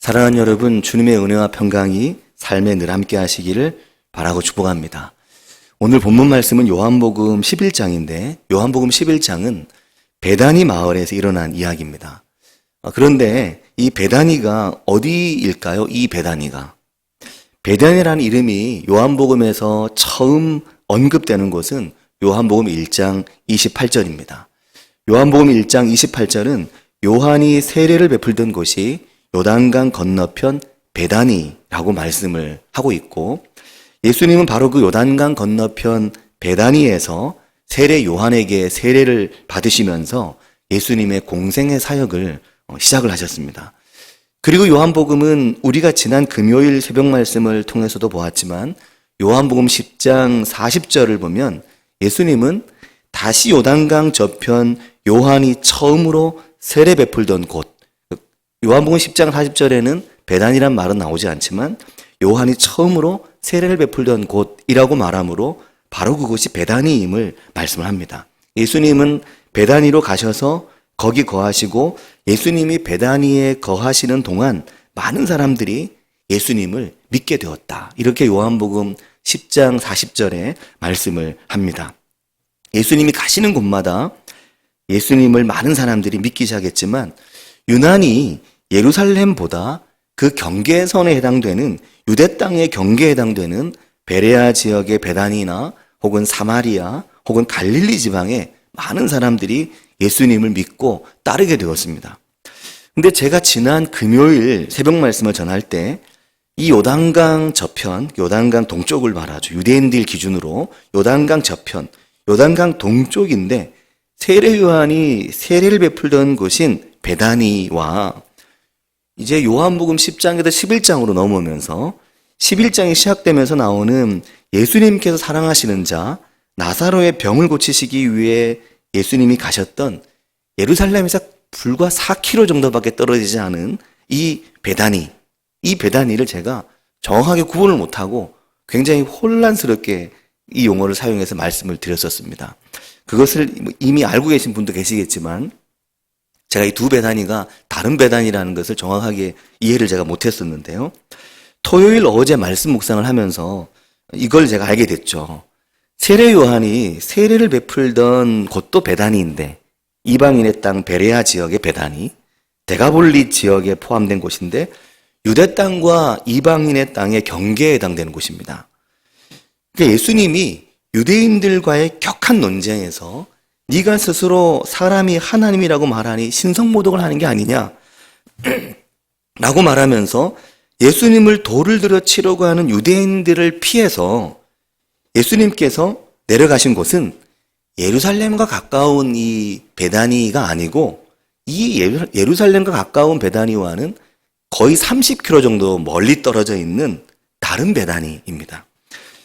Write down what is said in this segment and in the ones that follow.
사랑하는 여러분, 주님의 은혜와 평강이 삶에 늘 함께 하시기를 바라고 축복합니다. 오늘 본문 말씀은 요한복음 11장인데 요한복음 11장은 베다니 마을에서 일어난 이야기입니다. 그런데 이 베다니가 어디일까요? 이 베다니라는 이름이 요한복음에서 처음 언급되는 곳은 요한복음 1장 28절입니다. 요한복음 1장 28절은 요한이 세례를 베풀던 곳이 요단강 건너편 베다니라고 말씀을 하고 있고, 예수님은 바로 그 요단강 건너편 베다니에서 세례 요한에게 세례를 받으시면서 예수님의 공생의 사역을 시작을 하셨습니다. 그리고 요한복음은 우리가 지난 금요일 새벽 말씀을 통해서도 보았지만 요한복음 10장 40절을 보면 예수님은 다시 요단강 저편 요한이 처음으로 세례 베풀던 곳, 요한복음 10장 40절에는 베다니란 말은 나오지 않지만 요한이 처음으로 세례를 베풀던 곳이라고 말하므로 바로 그곳이 베다니임을 말씀을 합니다. 예수님은 베다니로 가셔서 거기 거하시고, 예수님이 베다니에 거하시는 동안 많은 사람들이 예수님을 믿게 되었다. 이렇게 요한복음 10장 40절에 말씀을 합니다. 예수님이 가시는 곳마다 예수님을 많은 사람들이 믿기 시작했지만 유난히 예루살렘보다 그 경계선에 해당되는 유대 땅의 경계에 해당되는 베레아 지역의 베다니나 혹은 사마리아 혹은 갈릴리 지방에 많은 사람들이 예수님을 믿고 따르게 되었습니다. 근데 제가 지난 금요일 새벽 말씀을 전할 때 이 요단강 저편, 요단강 동쪽을 말하죠. 유대인들 기준으로 요단강 저편, 요단강 동쪽인데 세례 요한이 세례를 베풀던 곳인 베다니와 이제 요한복음 10장에서 11장으로 넘어오면서 11장이 시작되면서 나오는 예수님께서 사랑하시는 자 나사로의 병을 고치시기 위해 예수님이 가셨던 예루살렘에서 불과 4km 정도밖에 떨어지지 않은 이 베다니를 제가 정확하게 구분을 못하고 굉장히 혼란스럽게 이 용어를 사용해서 말씀을 드렸었습니다. 그것을 이미 알고 계신 분도 계시겠지만 제가 이 두 베다니가 다른 베다니라는 것을 정확하게 이해를 제가 못했었는데요. 토요일 어제 말씀 묵상을 하면서 이걸 제가 알게 됐죠. 세례 요한이 세례를 베풀던 곳도 베다니인데 이방인의 땅 베레아 지역의 베다니, 데가볼리 지역에 포함된 곳인데 유대 땅과 이방인의 땅의 경계에 해당되는 곳입니다. 그러니까 예수님이 유대인들과의 격한 논쟁에서 네가 스스로 사람이 하나님이라고 말하니 신성모독을 하는 게 아니냐 라고 말하면서 예수님을 돌을 들여 치려고 하는 유대인들을 피해서 예수님께서 내려가신 곳은 예루살렘과 가까운 이 베다니가 아니고 이 예루살렘과 가까운 베다니와는 거의 30km 정도 멀리 떨어져 있는 다른 베다니입니다.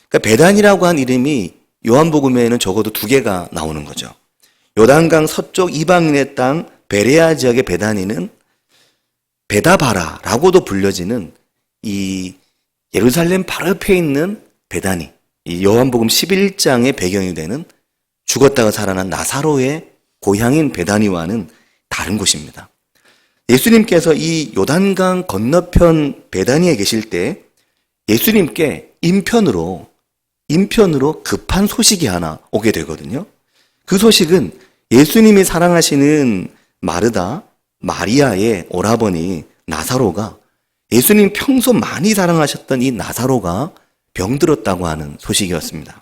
그러니까 베다니라고 한 이름이 요한복음에는 적어도 2개가 나오는 거죠. 요단강 서쪽 이방인의 땅 베레아 지역의 베다니는 베다바라라고도 불려지는 이 예루살렘 바로 옆에 있는 베다니, 이 요한복음 11장의 배경이 되는 죽었다가 살아난 나사로의 고향인 베다니와는 다른 곳입니다. 예수님께서 이 요단강 건너편 베다니에 계실 때 예수님께 인편으로 급한 소식이 하나 오게 되거든요. 그 소식은 예수님이 사랑하시는 마리아의 오라버니 나사로가, 예수님 평소 많이 사랑하셨던 이 나사로가 병들었다고 하는 소식이었습니다.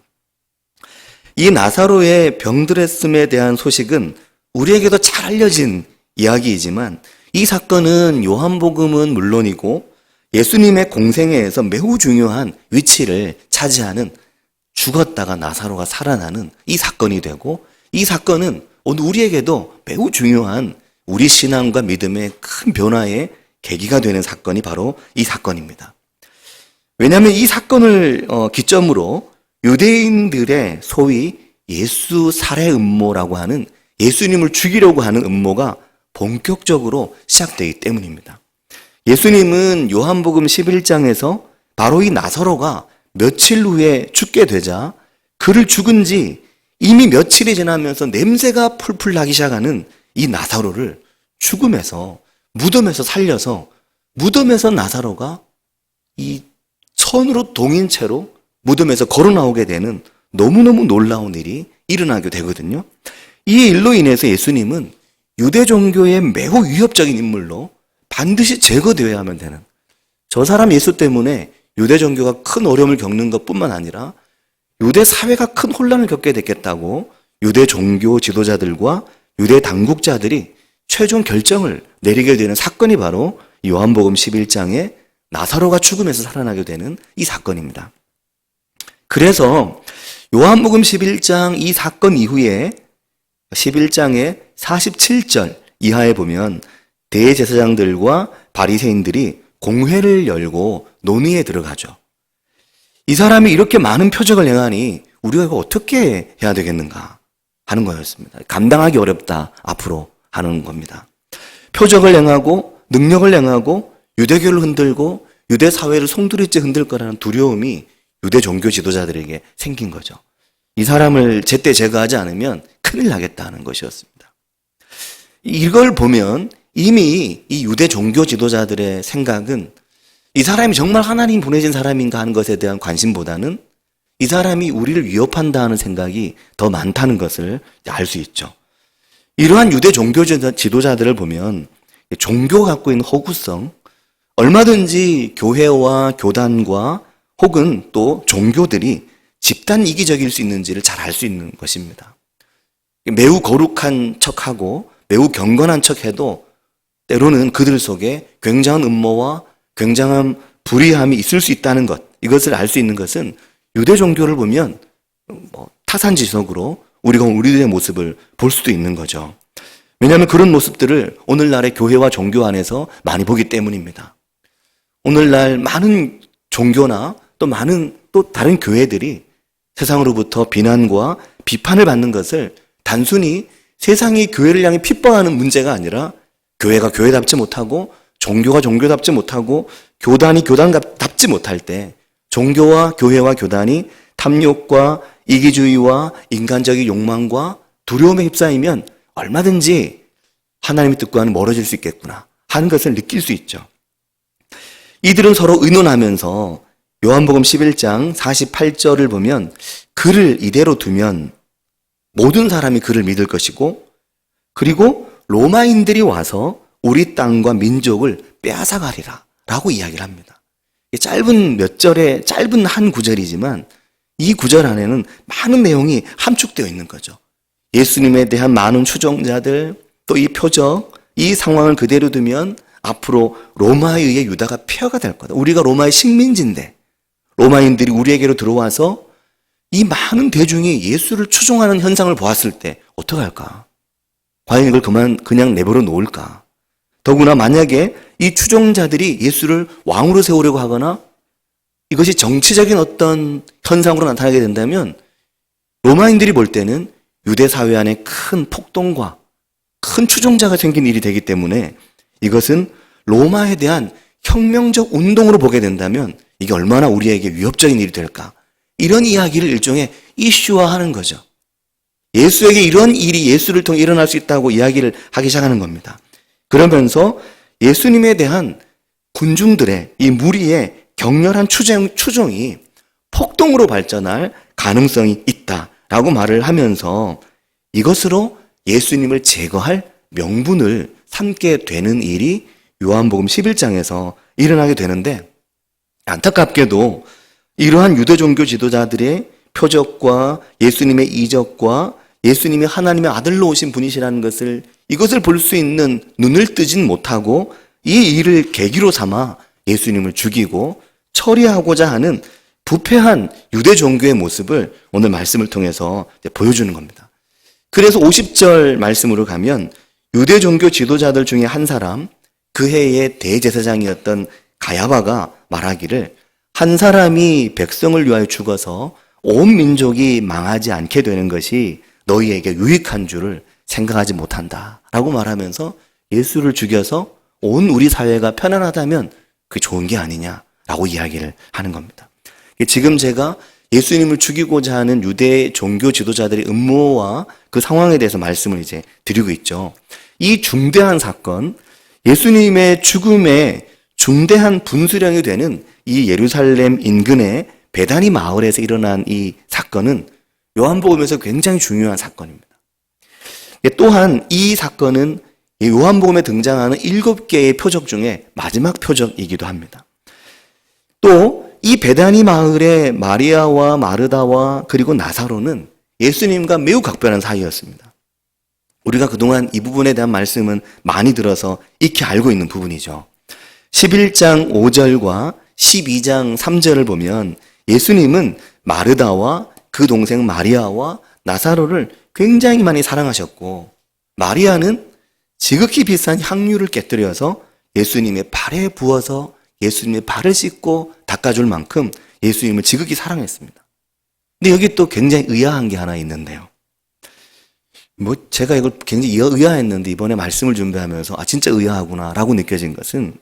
이 나사로의 병들었음에 대한 소식은 우리에게도 잘 알려진 이야기이지만 이 사건은 요한복음은 물론이고 예수님의 공생애에서 매우 중요한 위치를 차지하는, 죽었다가 나사로가 살아나는 이 사건이 되고, 이 사건은 오늘 우리에게도 매우 중요한 우리 신앙과 믿음의 큰 변화의 계기가 되는 사건이 바로 이 사건입니다. 왜냐하면 이 사건을 기점으로 유대인들의 소위 예수 살해 음모라고 하는, 예수님을 죽이려고 하는 음모가 본격적으로 시작되기 때문입니다. 예수님은 요한복음 11장에서 바로 이 나사로가 며칠 후에 죽게 되자 그를 죽은 지 이미 며칠이 지나면서 냄새가 풀풀 나기 시작하는 이 나사로를 죽음에서, 무덤에서 살려서 무덤에서 나사로가 이 천으로 동인 채로 무덤에서 걸어 나오게 되는 너무너무 놀라운 일이 일어나게 되거든요. 이 일로 인해서 예수님은 유대 종교의 매우 위협적인 인물로 반드시 제거되어야만 되는, 저 사람 예수 때문에 유대 종교가 큰 어려움을 겪는 것뿐만 아니라 유대 사회가 큰 혼란을 겪게 됐겠다고 유대 종교 지도자들과 유대 당국자들이 최종 결정을 내리게 되는 사건이 바로 요한복음 11장에 나사로가 죽음에서 살아나게 되는 이 사건입니다. 그래서 요한복음 11장 이 사건 이후에 11장의 47절 이하에 보면 대제사장들과 바리새인들이 공회를 열고 논의에 들어가죠. 이 사람이 이렇게 많은 표적을 행하니 우리가 이거 어떻게 해야 되겠는가 하는 거였습니다. 감당하기 어렵다 앞으로 하는 겁니다. 표적을 행하고 능력을 행하고 유대교를 흔들고 유대 사회를 송두리째 흔들 거라는 두려움이 유대 종교 지도자들에게 생긴 거죠. 이 사람을 제때 제거하지 않으면 큰일 나겠다는 것이었습니다. 이걸 보면 이미 이 유대 종교 지도자들의 생각은 이 사람이 정말 하나님 보내신 사람인가 하는 것에 대한 관심보다는 이 사람이 우리를 위협한다 하는 생각이 더 많다는 것을 알 수 있죠. 이러한 유대 종교 지도자들을 보면 종교가 갖고 있는 허구성, 얼마든지 교회와 교단과 혹은 또 종교들이 집단 이기적일 수 있는지를 잘 알 수 있는 것입니다. 매우 거룩한 척하고 매우 경건한 척해도 때로는 그들 속에 굉장한 음모와 굉장한 불의함이 있을 수 있다는 것, 이것을 알 수 있는 것은 유대 종교를 보면 타산지석으로 우리가 우리들의 모습을 볼 수도 있는 거죠. 왜냐하면 그런 모습들을 오늘날의 교회와 종교 안에서 많이 보기 때문입니다. 오늘날 많은 종교나 또 많은 또 다른 교회들이 세상으로부터 비난과 비판을 받는 것을 단순히 세상이 교회를 향해 핍박하는 문제가 아니라 교회가 교회답지 못하고 종교가 종교답지 못하고 교단이 교단답지 못할 때 종교와 교회와 교단이 탐욕과 이기주의와 인간적인 욕망과 두려움에 휩싸이면 얼마든지 하나님의 뜻과는 멀어질 수 있겠구나 하는 것을 느낄 수 있죠. 이들은 서로 의논하면서 요한복음 11장 48절을 보면 그를 이대로 두면 모든 사람이 그를 믿을 것이고 그리고 로마인들이 와서 우리 땅과 민족을 빼앗아가리라 라고 이야기를 합니다. 짧은 몇 절의 짧은 한 구절이지만 이 구절 안에는 많은 내용이 함축되어 있는 거죠. 예수님에 대한 많은 추종자들, 또 이 표적, 이 상황을 그대로 두면 앞으로 로마에 의해 유다가 폐허가 될 거다. 우리가 로마의 식민지인데 로마인들이 우리에게로 들어와서 이 많은 대중이 예수를 추종하는 현상을 보았을 때 어떡할까? 과연 이걸 그냥 내버려 놓을까? 더구나 만약에 이 추종자들이 예수를 왕으로 세우려고 하거나 이것이 정치적인 어떤 현상으로 나타나게 된다면 로마인들이 볼 때는 유대 사회 안에 큰 폭동과 큰 추종자가 생긴 일이 되기 때문에 이것은 로마에 대한 혁명적 운동으로 보게 된다면 이게 얼마나 우리에게 위협적인 일이 될까? 이런 이야기를 일종의 이슈화하는 거죠. 예수에게 이런 일이 예수를 통해 일어날 수 있다고 이야기를 하기 시작하는 겁니다. 그러면서 예수님에 대한 군중들의 이 무리의 격렬한 추종이 폭동으로 발전할 가능성이 있다라고 말을 하면서 이것으로 예수님을 제거할 명분을 삼게 되는 일이 요한복음 11장에서 일어나게 되는데 안타깝게도 이러한 유대 종교 지도자들의 표적과 예수님의 이적과 예수님이 하나님의 아들로 오신 분이시라는 것을 이것을 볼 수 있는 눈을 뜨진 못하고 이 일을 계기로 삼아 예수님을 죽이고 처리하고자 하는 부패한 유대 종교의 모습을 오늘 말씀을 통해서 보여주는 겁니다. 그래서 50절 말씀으로 가면 유대 종교 지도자들 중에 한 사람, 그 해의 대제사장이었던 가야바가 말하기를 한 사람이 백성을 위하여 죽어서 온 민족이 망하지 않게 되는 것이 너희에게 유익한 줄을 생각하지 못한다 라고 말하면서 예수를 죽여서 온 우리 사회가 편안하다면 그게 좋은 게 아니냐라고 이야기를 하는 겁니다. 지금 제가 예수님을 죽이고자 하는 유대 종교 지도자들의 음모와 그 상황에 대해서 말씀을 이제 드리고 있죠. 이 중대한 사건, 예수님의 죽음의 중대한 분수령이 되는 이 예루살렘 인근의 베다니 마을에서 일어난 이 사건은 요한복음에서 굉장히 중요한 사건입니다. 또한 이 사건은 요한복음에 등장하는 7개의 표적 중에 마지막 표적이기도 합니다. 또 이 베다니 마을의 마리아와 마르다와 그리고 나사로는 예수님과 매우 각별한 사이였습니다. 우리가 그동안 이 부분에 대한 말씀은 많이 들어서 익히 알고 있는 부분이죠. 11장 5절과 12장 3절을 보면 예수님은 마르다와 그 동생 마리아와 나사로를 굉장히 많이 사랑하셨고, 마리아는 지극히 비싼 향유를 깨뜨려서 예수님의 발에 부어서 예수님의 발을 씻고 닦아줄 만큼 예수님을 지극히 사랑했습니다. 근데 여기 또 굉장히 의아한 게 하나 있는데요. 제가 이걸 굉장히 의아했는데 이번에 말씀을 준비하면서 진짜 의아하구나 라고 느껴진 것은,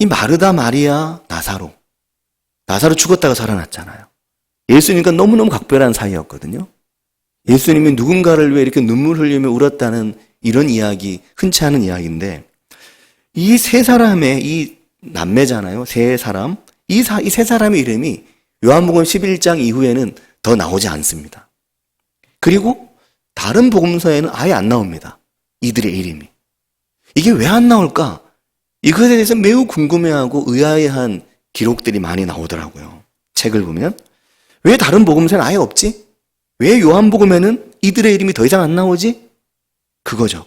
이 마르다, 마리아, 나사로 죽었다가 살아났잖아요. 예수님과 너무너무 각별한 사이였거든요. 예수님이 누군가를 위해 이렇게 눈물 흘리며 울었다는 이런 이야기, 흔치 않은 이야기인데, 이 세 사람의 이 남매잖아요. 세 사람. 이 세 사람의 이름이 요한복음 11장 이후에는 더 나오지 않습니다. 그리고 다른 복음서에는 아예 안 나옵니다. 이들의 이름이. 이게 왜 안 나올까? 이것에 대해서 매우 궁금해하고 의아해한 기록들이 많이 나오더라고요. 책을 보면. 왜 다른 복음서는 아예 없지? 왜 요한복음에는 이들의 이름이 더 이상 안 나오지? 그거죠.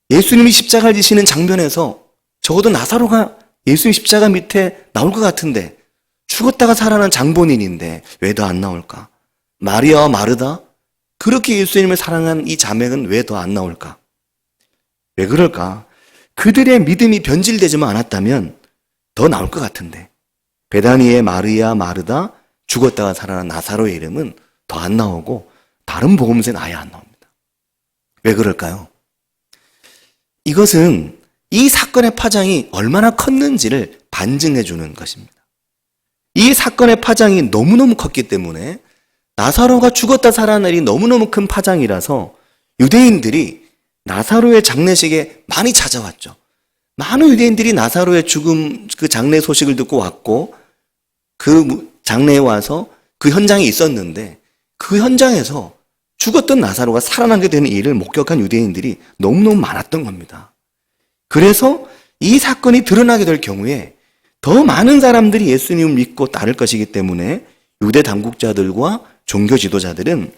예수님이 십자가를 지시는 장면에서 적어도 나사로가 예수님 십자가 밑에 나올 것 같은데, 죽었다가 살아난 장본인인데 왜 더 안 나올까? 마리아와 마르다, 그렇게 예수님을 사랑한 이 자매는 왜 더 안 나올까? 왜 그럴까? 그들의 믿음이 변질되지만 않았다면 더 나올 것 같은데, 베다니의 마리아, 마르다, 죽었다가 살아난 나사로의 이름은 더 안 나오고 다른 복음서는 아예 안 나옵니다. 왜 그럴까요? 이것은 이 사건의 파장이 얼마나 컸는지를 반증해 주는 것입니다. 이 사건의 파장이 너무너무 컸기 때문에, 나사로가 죽었다 살아난 일이 너무너무 큰 파장이라서 유대인들이 나사로의 장례식에 많이 찾아왔죠. 많은 유대인들이 나사로의 죽음, 그 장례 소식을 듣고 왔고, 그 장례에 와서 그 현장에 있었는데, 그 현장에서 죽었던 나사로가 살아나게 되는 일을 목격한 유대인들이 너무너무 많았던 겁니다. 그래서 이 사건이 드러나게 될 경우에 더 많은 사람들이 예수님을 믿고 따를 것이기 때문에 유대 당국자들과 종교 지도자들은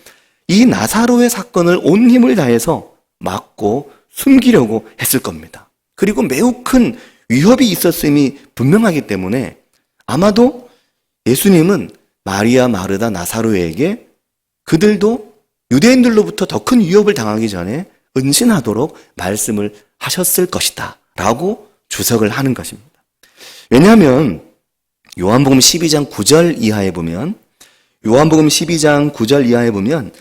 이 나사로의 사건을 온 힘을 다해서 막고 숨기려고 했을 겁니다. 그리고 매우 큰 위협이 있었음이 분명하기 때문에 아마도 예수님은 마리아, 마르다, 나사로에게 그들도 유대인들로부터 더 큰 위협을 당하기 전에 은신하도록 말씀을 하셨을 것이다 라고 주석을 하는 것입니다. 왜냐하면 요한복음 12장 9절 이하에 보면, 요한복음 12장 9절 이하에 보면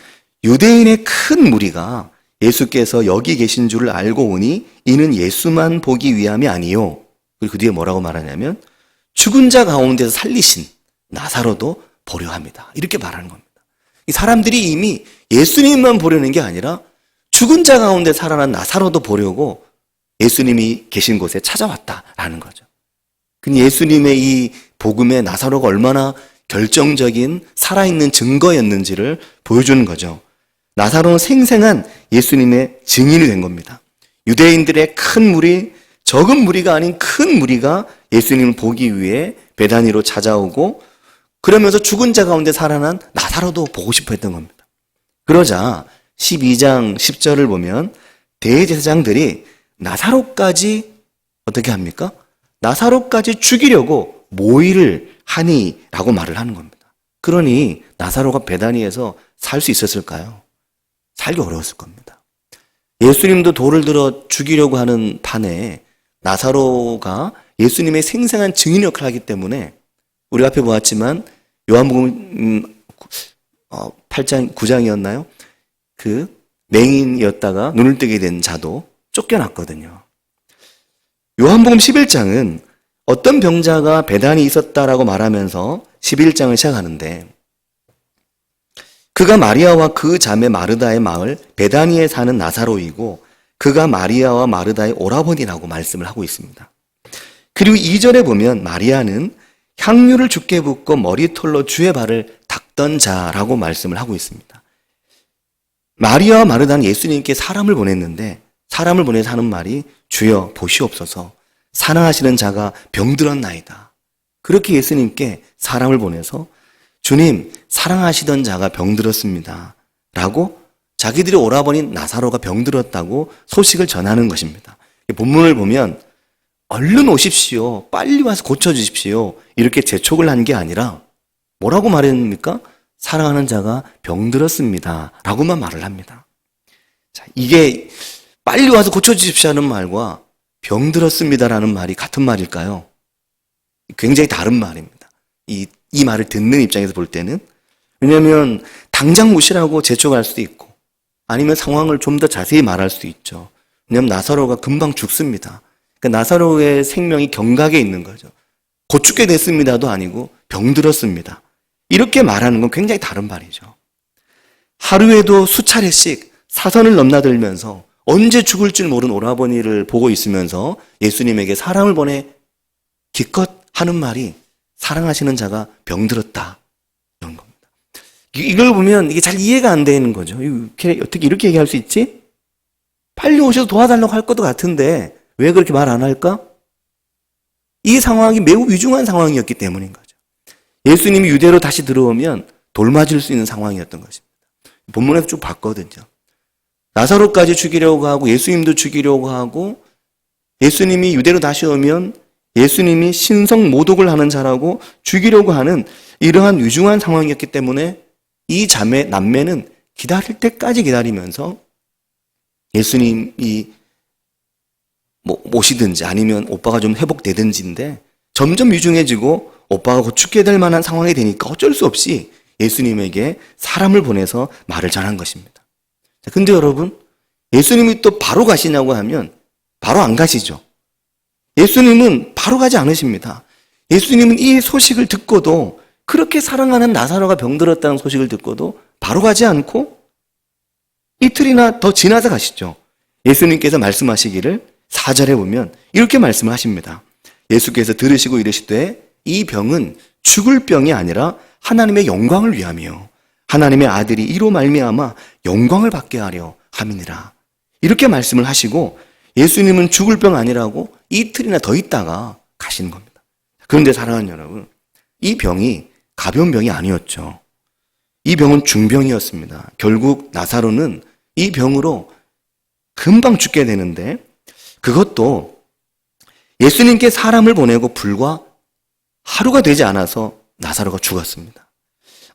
유대인의 큰 무리가 예수께서 여기 계신 줄을 알고 오니 이는 예수만 보기 위함이 아니요. 그리고 그 뒤에 뭐라고 말하냐면 죽은 자 가운데서 살리신 나사로도 보려 합니다. 이렇게 말하는 겁니다. 이 사람들이 이미 예수님만 보려는 게 아니라 죽은 자 가운데 살아난 나사로도 보려고 예수님이 계신 곳에 찾아왔다라는 거죠. 근데 예수님의 이 복음에 나사로가 얼마나 결정적인 살아있는 증거였는지를 보여주는 거죠. 나사로는 생생한 예수님의 증인이 된 겁니다. 유대인들의 큰 무리, 적은 무리가 아닌 큰 무리가 예수님을 보기 위해 베다니로 찾아오고, 그러면서 죽은 자 가운데 살아난 나사로도 보고 싶어 했던 겁니다. 그러자 12장 10절을 보면 대제사장들이 나사로까지 어떻게 합니까? 나사로까지 죽이려고 모의를 하니라고 말을 하는 겁니다. 그러니 나사로가 베다니에서 살 수 있었을까요? 살기 어려웠을 겁니다. 예수님도 돌을 들어 죽이려고 하는 판에 나사로가 예수님의 생생한 증인 역할을 하기 때문에, 우리 앞에 보았지만 요한복음 8장 9장이었나요? 그 맹인이었다가 눈을 뜨게 된 자도 쫓겨났거든요. 요한복음 11장은 어떤 병자가 베단이 있었다라고 말하면서 11장을 시작하는데, 그가 마리아와 그 자매 마르다의 마을 베다니에 사는 나사로이고 그가 마리아와 마르다의 오라버니라고 말씀을 하고 있습니다. 그리고 2절에 보면 마리아는 향유를 주께 붓고 머리털로 주의 발을 닦던 자라고 말씀을 하고 있습니다. 마리아와 마르다는 예수님께 사람을 보냈는데 사람을 보내서 하는 말이 주여 보시옵소서 사랑하시는 자가 병들었나이다. 그렇게 예수님께 사람을 보내서 주님 사랑하시던 자가 병들었습니다 라고 자기들이 오라버니 나사로가 병들었다고 소식을 전하는 것입니다. 본문을 보면 얼른 오십시오. 빨리 와서 고쳐주십시오. 이렇게 재촉을 한 게 아니라 뭐라고 말했습니까? 사랑하는 자가 병들었습니다 라고만 말을 합니다. 자, 이게 빨리 와서 고쳐주십시오 하는 말과 병들었습니다라는 말이 같은 말일까요? 굉장히 다른 말입니다. 이 말을 듣는 입장에서 볼 때는. 왜냐하면 당장 오시라고 재촉할 수도 있고 아니면 상황을 좀 더 자세히 말할 수도 있죠. 왜냐하면 나사로가 금방 죽습니다. 그러니까 나사로의 생명이 경각에 있는 거죠. 곧 죽게 됐습니다도 아니고 병들었습니다. 이렇게 말하는 건 굉장히 다른 말이죠. 하루에도 수차례씩 사선을 넘나들면서 언제 죽을 줄 모르는 오라버니를 보고 있으면서 예수님에게 사랑을 보내 기껏 하는 말이 사랑하시는 자가 병들었다. 이런 겁니다. 이걸 보면 이게 잘 이해가 안 되는 거죠. 어떻게 이렇게 얘기할 수 있지? 빨리 오셔서 도와달라고 할 것도 같은데 왜 그렇게 말 안 할까? 이 상황이 매우 위중한 상황이었기 때문인 거죠. 예수님이 유대로 다시 들어오면 돌맞을 수 있는 상황이었던 것입니다. 본문에서 쭉 봤거든요. 나사로까지 죽이려고 하고 예수님도 죽이려고 하고 예수님이 유대로 다시 오면 예수님이 신성 모독을 하는 자라고 죽이려고 하는 이러한 위중한 상황이었기 때문에 이 남매는 기다릴 때까지 기다리면서 예수님이 오시든지 아니면 오빠가 좀 회복되든지인데 점점 위중해지고 오빠가 곧 죽게 될 만한 상황이 되니까 어쩔 수 없이 예수님에게 사람을 보내서 말을 전한 것입니다. 근데 여러분, 예수님이 또 바로 가시냐고 하면 바로 안 가시죠. 예수님은 바로 가지 않으십니다. 예수님은 이 소식을 듣고도 그렇게 사랑하는 나사로가 병들었다는 소식을 듣고도 바로 가지 않고 이틀이나 더 지나서 가시죠. 예수님께서 말씀하시기를 4절에 보면 이렇게 말씀을 하십니다. 예수께서 들으시고 이르시되 이 병은 죽을 병이 아니라 하나님의 영광을 위하며 하나님의 아들이 이로 말미암아 영광을 받게 하려 함이니라. 이렇게 말씀을 하시고 예수님은 죽을 병 아니라고 이틀이나 더 있다가 가시는 겁니다. 그런데 사랑하는 여러분, 이 병이 가벼운 병이 아니었죠. 이 병은 중병이었습니다. 결국 나사로는 이 병으로 금방 죽게 되는데 그것도 예수님께 사람을 보내고 불과 하루가 되지 않아서 나사로가 죽었습니다.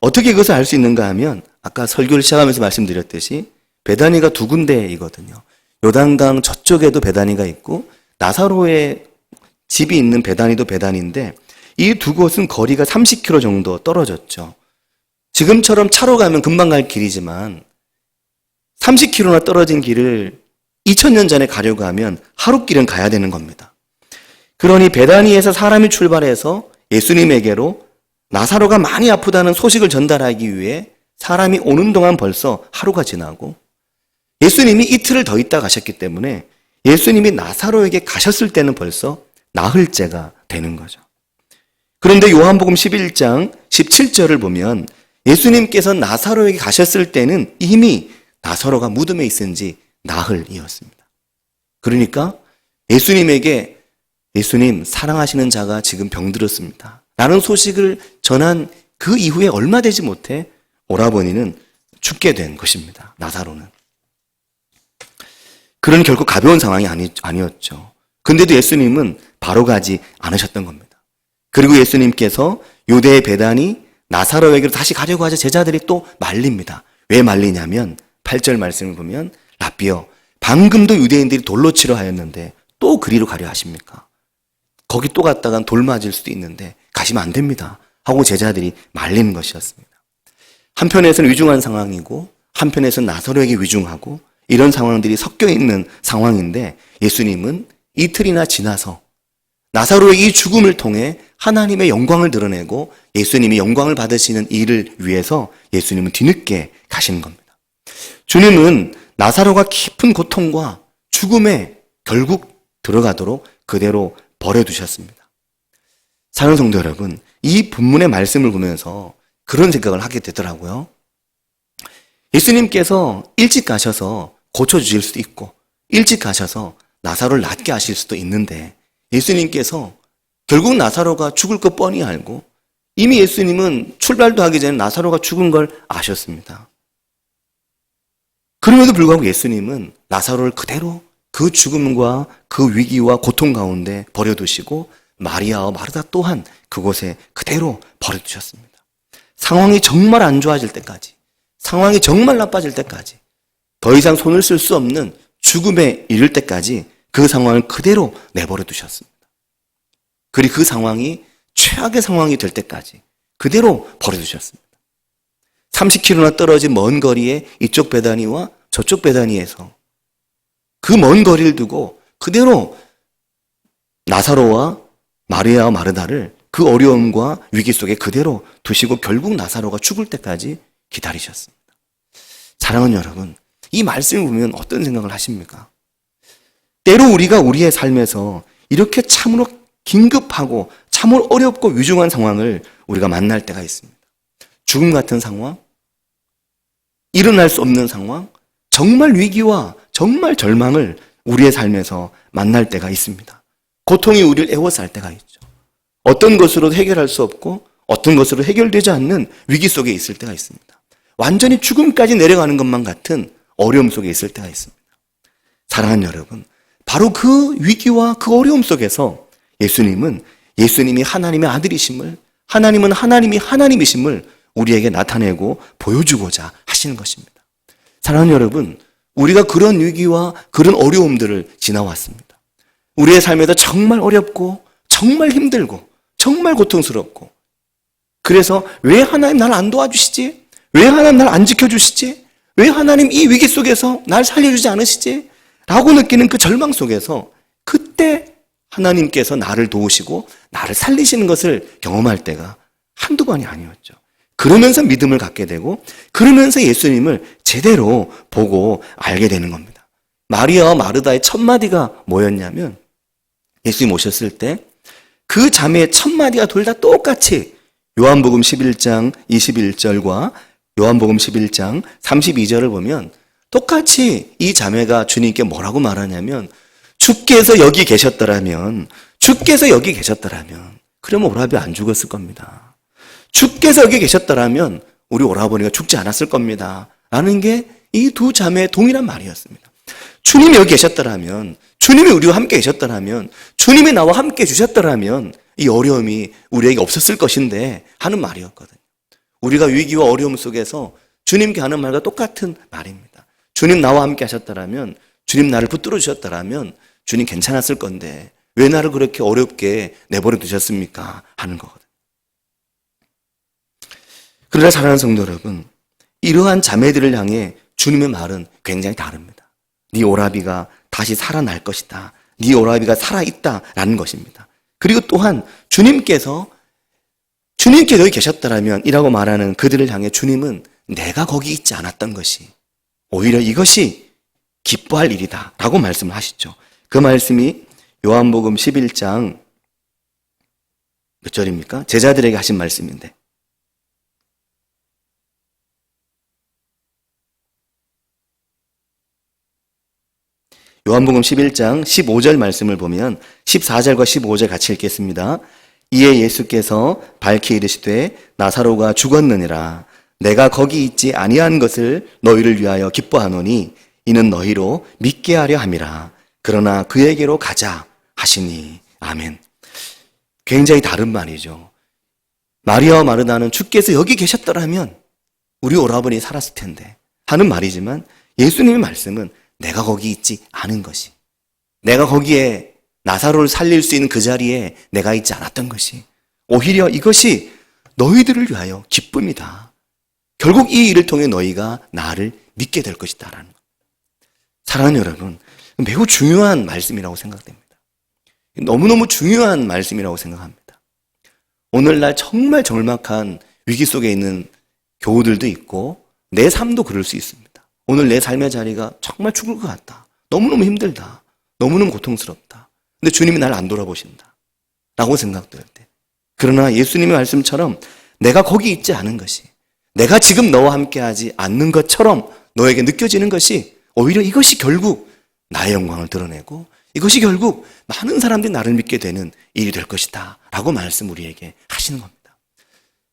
어떻게 그것을 알 수 있는가 하면 아까 설교를 시작하면서 말씀드렸듯이 베다니가 두 군데이거든요. 요단강 저쪽에도 베다니가 있고 나사로의 집이 있는 베다니도 베다니인데 이 두 곳은 거리가 30km 정도 떨어졌죠. 지금처럼 차로 가면 금방 갈 길이지만 30km나 떨어진 길을 2000년 전에 가려고 하면 하룻길은 가야 되는 겁니다. 그러니 베다니에서 사람이 출발해서 예수님에게로 나사로가 많이 아프다는 소식을 전달하기 위해 사람이 오는 동안 벌써 하루가 지나고 예수님이 이틀을 더 있다 가셨기 때문에 예수님이 나사로에게 가셨을 때는 벌써 나흘째가 되는 거죠. 그런데 요한복음 11장 17절을 보면 예수님께서 나사로에게 가셨을 때는 이미 나사로가 무덤에 있은 지 나흘이었습니다. 그러니까 예수님에게 예수님 사랑하시는 자가 지금 병들었습니다 라는 소식을 전한 그 이후에 얼마 되지 못해 오라버니는 죽게 된 것입니다. 나사로는. 그런 결코 가벼운 상황이 아니었죠. 근데도 예수님은 바로 가지 않으셨던 겁니다. 그리고 예수님께서 유대의 베다니 나사로에게로 다시 가려고 하자 제자들이 또 말립니다. 왜 말리냐면 8절 말씀을 보면 라삐여 방금도 유대인들이 돌로 치려 하였는데 또 그리로 가려 하십니까? 거기 또 갔다간 돌 맞을 수도 있는데 가시면 안 됩니다 하고 제자들이 말리는 것이었습니다. 한편에서는 위중한 상황이고 한편에서는 나사로에게 위중하고 이런 상황들이 섞여 있는 상황인데 예수님은 이틀이나 지나서 나사로의 이 죽음을 통해 하나님의 영광을 드러내고 예수님이 영광을 받으시는 일을 위해서 예수님은 뒤늦게 가시는 겁니다. 주님은 나사로가 깊은 고통과 죽음에 결국 들어가도록 그대로 버려두셨습니다. 사랑하는 성도 여러분, 이 본문의 말씀을 보면서 그런 생각을 하게 되더라고요. 예수님께서 일찍 가셔서 고쳐주실 수도 있고 일찍 가셔서 나사로를 낫게 하실 수도 있는데 예수님께서 결국 나사로가 죽을 거 뻔히 알고 이미 예수님은 출발도 하기 전에 나사로가 죽은 걸 아셨습니다. 그럼에도 불구하고 예수님은 나사로를 그대로 그 죽음과 그 위기와 고통 가운데 버려두시고 마리아와 마르다 또한 그곳에 그대로 버려두셨습니다. 상황이 정말 안 좋아질 때까지, 상황이 정말 나빠질 때까지, 더 이상 손을 쓸 수 없는 죽음에 이를 때까지 그 상황을 그대로 내버려 두셨습니다. 그리고 그 상황이 최악의 상황이 될 때까지 그대로 버려두셨습니다. 30km나 떨어진 먼 거리에 이쪽 베다니와 저쪽 베다니에서 그 먼 거리를 두고 그대로 나사로와 마리아와 마르다를 그 어려움과 위기 속에 그대로 두시고 결국 나사로가 죽을 때까지 기다리셨습니다. 사랑하는 여러분, 이 말씀을 보면 어떤 생각을 하십니까? 때로 우리가 우리의 삶에서 이렇게 참으로 긴급하고 참으로 어렵고 위중한 상황을 우리가 만날 때가 있습니다. 죽음 같은 상황, 일어날 수 없는 상황, 정말 위기와 정말 절망을 우리의 삶에서 만날 때가 있습니다. 고통이 우리를 애워쌀 때가 있죠. 어떤 것으로도 해결할 수 없고 어떤 것으로 해결되지 않는 위기 속에 있을 때가 있습니다. 완전히 죽음까지 내려가는 것만 같은 어려움 속에 있을 때가 있습니다. 사랑하는 여러분, 바로 그 위기와 그 어려움 속에서 예수님이 하나님의 아들이심을, 하나님은 하나님이 하나님이심을 우리에게 나타내고 보여주고자 하시는 것입니다. 사랑하는 여러분, 우리가 그런 위기와 그런 어려움들을 지나왔습니다. 우리의 삶에도 정말 어렵고 정말 힘들고 정말 고통스럽고, 그래서 왜 하나님 나를 안 도와주시지? 왜 하나님 나를 안 지켜주시지? 왜 하나님 이 위기 속에서 날 살려주지 않으시지? 라고 느끼는 그 절망 속에서 그때 하나님께서 나를 도우시고 나를 살리시는 것을 경험할 때가 한두 번이 아니었죠. 그러면서 믿음을 갖게 되고 그러면서 예수님을 제대로 보고 알게 되는 겁니다. 마리아와 마르다의 첫 마디가 뭐였냐면, 예수님 오셨을 때 그 자매의 첫 마디가 둘 다 똑같이 요한복음 11장 21절과 요한복음 11장 32절을 보면 똑같이 이 자매가 주님께 뭐라고 말하냐면, 주께서 여기 계셨더라면 그러면 오라비 안 죽었을 겁니다. 주께서 여기 계셨더라면 우리 오라버니가 죽지 않았을 겁니다. 라는 게 이 두 자매의 동일한 말이었습니다. 주님이 여기 계셨더라면, 주님이 우리와 함께 계셨더라면, 주님이 나와 함께 주셨더라면 이 어려움이 우리에게 없었을 것인데 하는 말이었거든요. 우리가 위기와 어려움 속에서 주님께 하는 말과 똑같은 말입니다. 주님 나와 함께 하셨더라면, 주님 나를 붙들어 주셨더라면 주님 괜찮았을 건데 왜 나를 그렇게 어렵게 내버려 두셨습니까? 하는 거거든요. 그러나 사랑하는 성도 여러분, 이러한 자매들을 향해 주님의 말은 굉장히 다릅니다. 네 오라비가 다시 살아날 것이다. 네 오라비가 살아있다라는 것입니다. 그리고 또한 주님께 여기 계셨더라면 이라고 말하는 그들을 향해 주님은 내가 거기 있지 않았던 것이 오히려 이것이 기뻐할 일이다 라고 말씀을 하시죠. 그 말씀이 요한복음 11장 몇 절입니까? 제자들에게 하신 말씀인데, 요한복음 11장 15절 말씀을 보면 14절과 15절 같이 읽겠습니다. 이에 예수께서 밝히 이르시되 나사로가 죽었느니라. 내가 거기 있지 아니한 것을 너희를 위하여 기뻐하노니 이는 너희로 믿게 하려 함이라. 그러나 그에게로 가자 하시니. 아멘. 굉장히 다른 말이죠. 마리아와 마르다는 주께서 여기 계셨더라면 우리 오라버니 살았을 텐데 하는 말이지만, 예수님의 말씀은 내가 거기 있지 않은 것이, 내가 거기에 나사로를 살릴 수 있는 그 자리에 내가 있지 않았던 것이 오히려 이것이 너희들을 위하여 기쁨이다. 결국 이 일을 통해 너희가 나를 믿게 될 것이다 라는 것. 사랑하는 여러분, 매우 중요한 말씀이라고 생각됩니다. 너무너무 중요한 말씀이라고 생각합니다. 오늘날 정말 절박한 위기 속에 있는 교우들도 있고 내 삶도 그럴 수 있습니다. 오늘 내 삶의 자리가 정말 죽을 것 같다. 너무너무 힘들다. 너무너무 고통스럽다. 근데 주님이 나를 안 돌아보신다. 라고 생각될 때. 그러나 예수님의 말씀처럼 내가 거기 있지 않은 것이, 내가 지금 너와 함께하지 않는 것처럼 너에게 느껴지는 것이 오히려 이것이 결국 나의 영광을 드러내고 이것이 결국 많은 사람들이 나를 믿게 되는 일이 될 것이다 라고 말씀 우리에게 하시는 겁니다.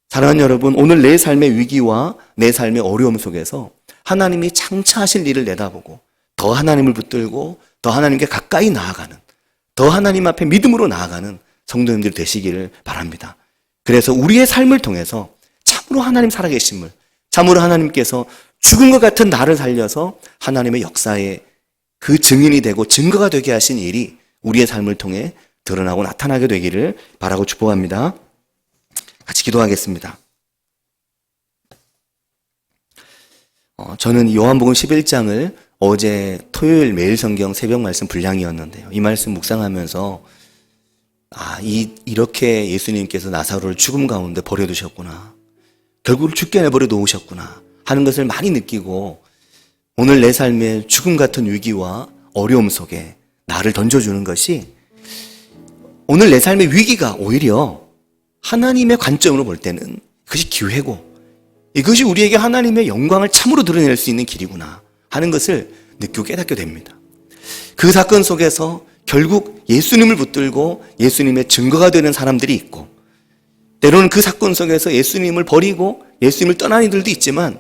사랑하는 여러분, 오늘 내 삶의 위기와 내 삶의 어려움 속에서 하나님이 장차하실 일을 내다보고 더 하나님을 붙들고 더 하나님께 가까이 나아가는, 더 하나님 앞에 믿음으로 나아가는 성도님들 되시기를 바랍니다. 그래서 우리의 삶을 통해서 참으로 하나님 살아계심을, 참으로 하나님께서 죽은 것 같은 나를 살려서 하나님의 역사에 그 증인이 되고 증거가 되게 하신 일이 우리의 삶을 통해 드러나고 나타나게 되기를 바라고 축복합니다. 같이 기도하겠습니다. 저는 요한복음 11장을 어제 토요일 매일 성경 새벽 말씀 분량이었는데요. 이 말씀 묵상하면서 이렇게 예수님께서 나사로를 죽음 가운데 버려두셨구나. 결국 죽게 내버려 놓으셨구나 하는 것을 많이 느끼고 오늘 내 삶의 죽음 같은 위기와 어려움 속에 나를 던져주는 것이 오늘 내 삶의 위기가 오히려 하나님의 관점으로 볼 때는 그것이 기회고 이것이 우리에게 하나님의 영광을 참으로 드러낼 수 있는 길이구나 하는 것을 느끼고 깨닫게 됩니다. 그 사건 속에서 결국 예수님을 붙들고 예수님의 증거가 되는 사람들이 있고 때로는 그 사건 속에서 예수님을 버리고 예수님을 떠난 이들도 있지만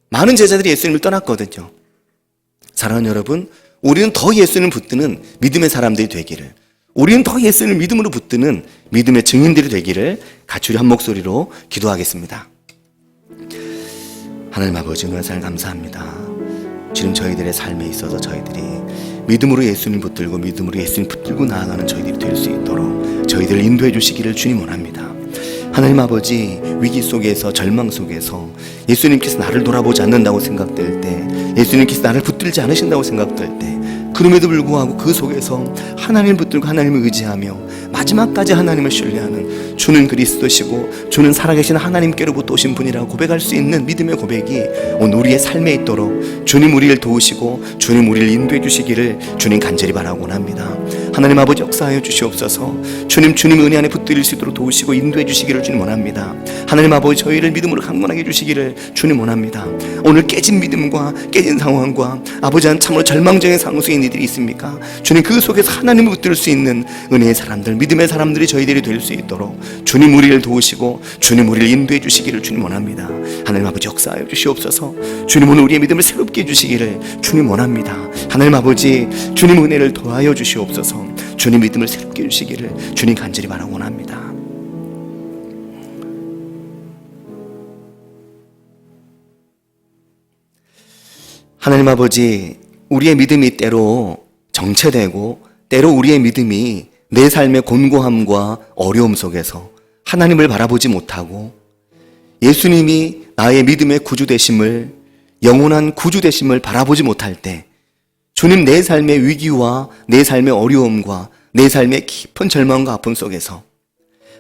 많은 제자들이 예수님을 떠났거든요. 사랑하는 여러분, 우리는 더 예수님을 붙드는 믿음의 사람들이 되기를, 우리는 더 예수님을 믿음으로 붙드는 믿음의 증인들이 되기를 같이 우리 한 목소리로 기도하겠습니다. 하나님 아버지, 은혜를 감사합니다. 지금 저희들의 삶에 있어서 저희들이 믿음으로 예수님 붙들고 믿음으로 예수님 붙들고 나아가는 저희들이 될 수 있도록 저희들을 인도해 주시기를 주님 원합니다. 하나님 아버지, 위기 속에서 절망 속에서 예수님께서 나를 돌아보지 않는다고 생각될 때, 예수님께서 나를 붙들지 않으신다고 생각될 때, 그럼에도 불구하고 그 속에서 하나님을 붙들고 하나님을 의지하며 마지막까지 하나님을 신뢰하는 주는 그리스도시고 주는 살아계신 하나님께로부터 오신 분이라고 고백할 수 있는 믿음의 고백이 오늘 우리의 삶에 있도록 주님 우리를 도우시고 주님 우리를 인도해 주시기를 주님 간절히 바라곤 합니다. 하나님 아버지, 역사하여 주시옵소서. 주님 은혜 안에 붙들릴 수 있도록 도우시고 인도해 주시기를 주님 원합니다. 하나님 아버지, 저희를 믿음으로 강건하게 해주시기를 주님 원합니다. 오늘 깨진 믿음과 깨진 상황과 아버지 한 참으로 절망적인 상황 속에 있는 이들이 있습니까? 주님, 그 속에서 하나님을 붙들 수 있는 은혜의 사람들, 믿음의 사람들이 저희들이 될 수 있도록 주님 우리를 도우시고 주님 우리를 인도해 주시기를 주님 원합니다. 하나님 아버지, 역사하여 주시옵소서. 주님 오늘 우리의 믿음을 새롭게 해주시기를 주님 원합니다. 하나님 아버지, 주님 은혜를 더하여 주시옵소서. 주님 믿음을 새롭게 해주시기를 주님 간절히 바라곤 합니다. 하나님 아버지, 우리의 믿음이 때로 정체되고 때로 우리의 믿음이 내 삶의 곤고함과 어려움 속에서 하나님을 바라보지 못하고 예수님이 나의 믿음의 구주 되심을, 영원한 구주 되심을 바라보지 못할 때 주님, 내 삶의 위기와 내 삶의 어려움과 내 삶의 깊은 절망과 아픔 속에서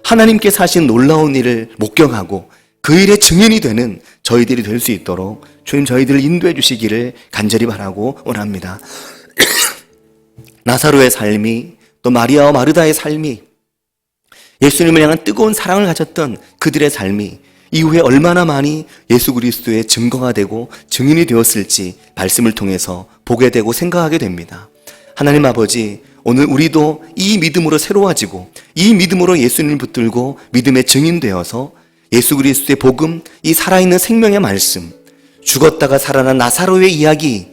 하나님께서 하신 놀라운 일을 목격하고 그 일의 증인이 되는 저희들이 될 수 있도록 주님 저희들을 인도해 주시기를 간절히 바라고 원합니다. 나사로의 삶이, 또 마리아와 마르다의 삶이, 예수님을 향한 뜨거운 사랑을 가졌던 그들의 삶이 이후에 얼마나 많이 예수 그리스도의 증거가 되고 증인이 되었을지 말씀을 통해서 보게 되고 생각하게 됩니다. 하나님 아버지, 오늘 우리도 이 믿음으로 새로워지고 이 믿음으로 예수님을 붙들고 믿음의 증인 되어서 예수 그리스도의 복음, 이 살아있는 생명의 말씀, 죽었다가 살아난 나사로의 이야기,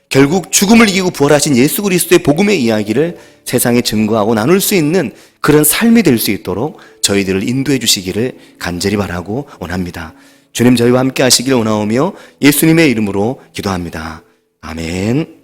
결국 죽음을 이기고 부활하신 예수 그리스도의 복음의 이야기를 세상에 증거하고 나눌 수 있는 그런 삶이 될 수 있도록 저희들을 인도해 주시기를 간절히 바라고 원합니다. 주님, 저희와 함께 하시기를 원하오며 예수님의 이름으로 기도합니다. 아멘.